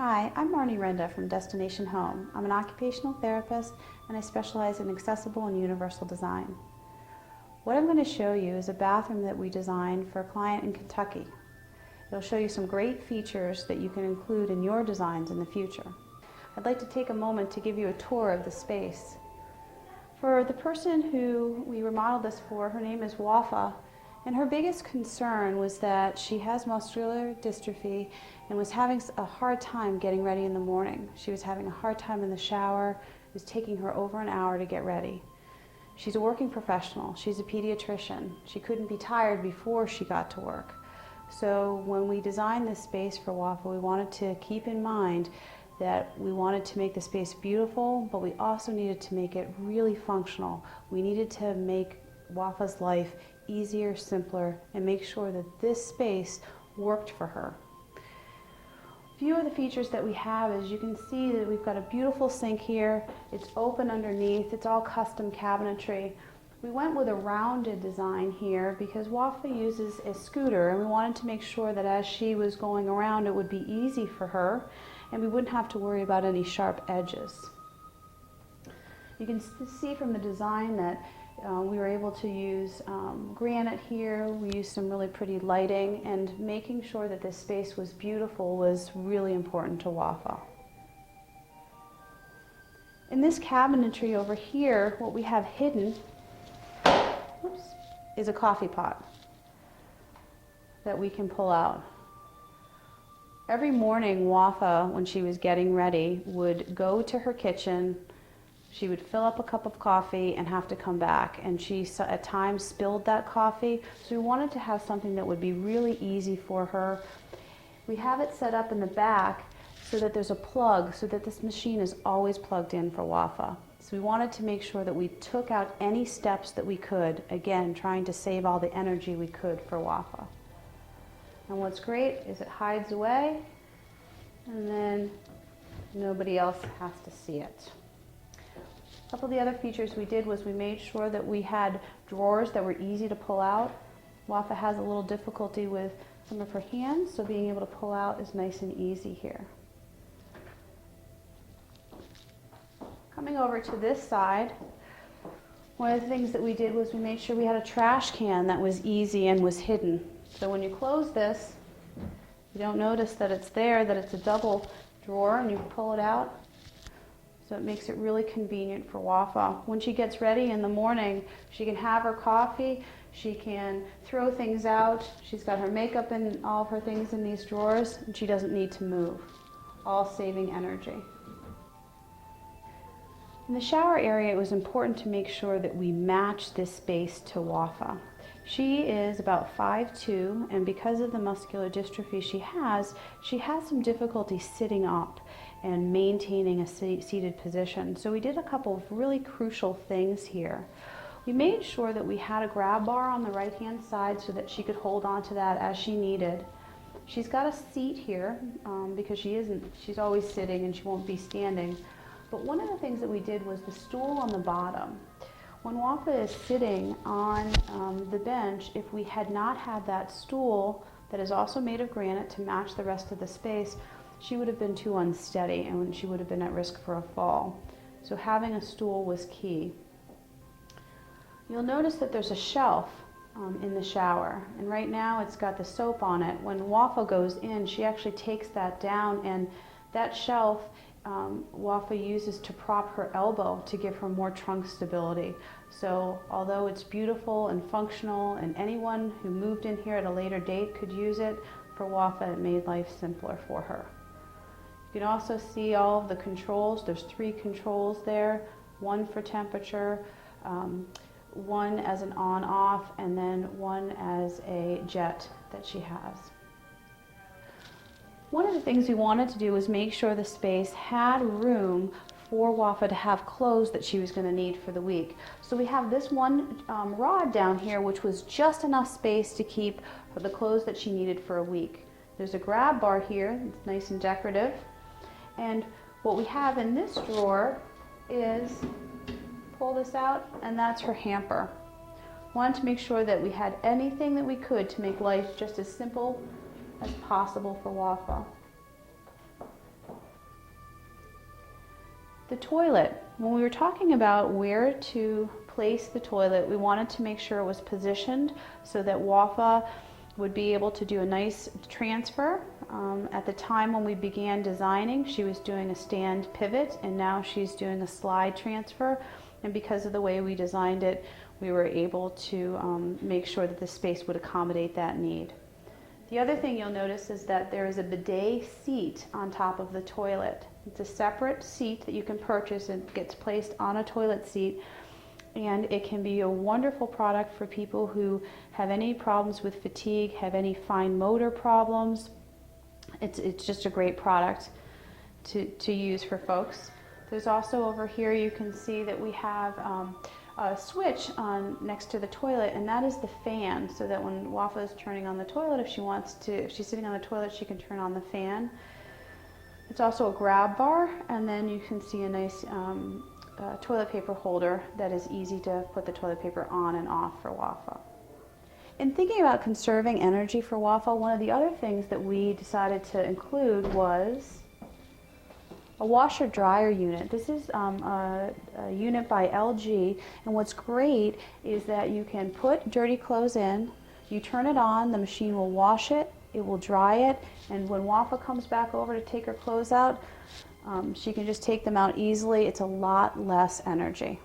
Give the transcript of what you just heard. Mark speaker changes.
Speaker 1: Hi, I'm MRenda from Destination Home. I'm an occupational therapist and I specialize in accessible and universal design. What I'm going to show you is a bathroom that we designed for a client in Kentucky. It'll show you some great features that you can include in your designs in the future. I'd like to take a moment to give you a tour of the space. For the person who we remodeled this for, her name is Wafa, and her biggest concern was that she has muscular dystrophy and was having a hard time getting ready in the morning. She was having a hard time in the shower. It was taking her over an hour to get ready. She's a working professional. She's a pediatrician. She couldn't be tired before she got to work. So when we designed this space for Wafa, we wanted to keep in mind that we wanted to make the space beautiful, but we also needed to make it really functional. We needed to make Wafa's life easier, simpler, and make sure that this space worked for her. A few of the features that we have is you can see that we've got a beautiful sink here. It's open underneath. It's all custom cabinetry. We went with a rounded design here because Wafa uses a scooter, and we wanted to make sure that as she was going around it would be easy for her and we wouldn't have to worry about any sharp edges. You can see from the design that we were able to use granite here. We used some really pretty lighting, and making sure that this space was beautiful was really important to Wafa. In this cabinetry over here, what we have hidden is a coffee pot that we can pull out. Every morning, Wafa, when she was getting ready, would go to her kitchen. She would fill up a cup of coffee and have to come back, and she at times spilled that coffee, so we wanted to have something that would be really easy for her. We have it set up in the back so that there's a plug so that this machine is always plugged in for Wafa. So we wanted to make sure that we took out any steps that we could, again trying to save all the energy we could for Wafa. And what's great is it hides away and then nobody else has to see it. A couple of the other features we did was we made sure that we had drawers that were easy to pull out. Wafa has a little difficulty with some of her hands, so being able to pull out is nice and easy here. Coming over to this side, one of the things that we did was we made sure we had a trash can that was easy and was hidden. So when you close this, you don't notice that it's there, that it's a double drawer, and you pull it out. So it makes it really convenient for Wafa. When she gets ready in the morning, she can have her coffee, she can throw things out, she's got her makeup and all of her things in these drawers, and she doesn't need to move, all saving energy. In the shower area, it was important to make sure that we match this space to Wafa. She is about 5'2", and because of the muscular dystrophy she has some difficulty sitting up and maintaining a seated position. So we did a couple of really crucial things here. We made sure that we had a grab bar on the right-hand side so that she could hold on to that as she needed. She's got a seat here because she's always sitting and she won't be standing. But one of the things that we did was the stool on the bottom. When Wafa is sitting on the bench, if we had not had that stool that is also made of granite to match the rest of the space, she would have been too unsteady and she would have been at risk for a fall. So having a stool was key. You'll notice that there's a shelf in the shower, and right now it's got the soap on it. When Wafa goes in, she actually takes that down, and that shelf Wafa uses to prop her elbow to give her more trunk stability. So although it's beautiful and functional and anyone who moved in here at a later date could use it, for Wafa it made life simpler for her. You can also see all of the controls. There's 3 controls there, one for temperature, one as an on-off, and then one as a jet that she has. One of the things we wanted to do was make sure the space had room for Wafa to have clothes that she was going to need for the week. So we have this one rod down here which was just enough space to keep the clothes that she needed for a week. There's a grab bar here, it's nice and decorative. And what we have in this drawer is, pull this out, and that's her hamper. Wanted to make sure that we had anything that we could to make life just as simple as possible for Wafa. The toilet. When we were talking about where to place the toilet, we wanted to make sure it was positioned so that Wafa would be able to do a nice transfer. At the time when we began designing, she was doing a stand pivot, and now she's doing a slide transfer. And because of the way we designed it, we were able to make sure that the space would accommodate that need. The other thing you'll notice is that there is a bidet seat on top of the toilet. It's a separate seat that you can purchase and gets placed on a toilet seat, and it can be a wonderful product for people who have any problems with fatigue, have any fine motor problems. It's just a great product to use for folks. There's also over here, you can see that we have a switch on next to the toilet, and that is the fan, so that when Wafa is turning on the toilet, if she's sitting on the toilet, she can turn on the fan. It's also a grab bar, and then you can see a nice toilet paper holder that is easy to put the toilet paper on and off for Wafa. In thinking about conserving energy for Wafa, one of the other things that we decided to include was a washer dryer unit. This is a unit by LG, and what's great is that you can put dirty clothes in, you turn it on, the machine will wash it, it will dry it, and when Wafa comes back over to take her clothes out, she can just take them out easily. It's a lot less energy.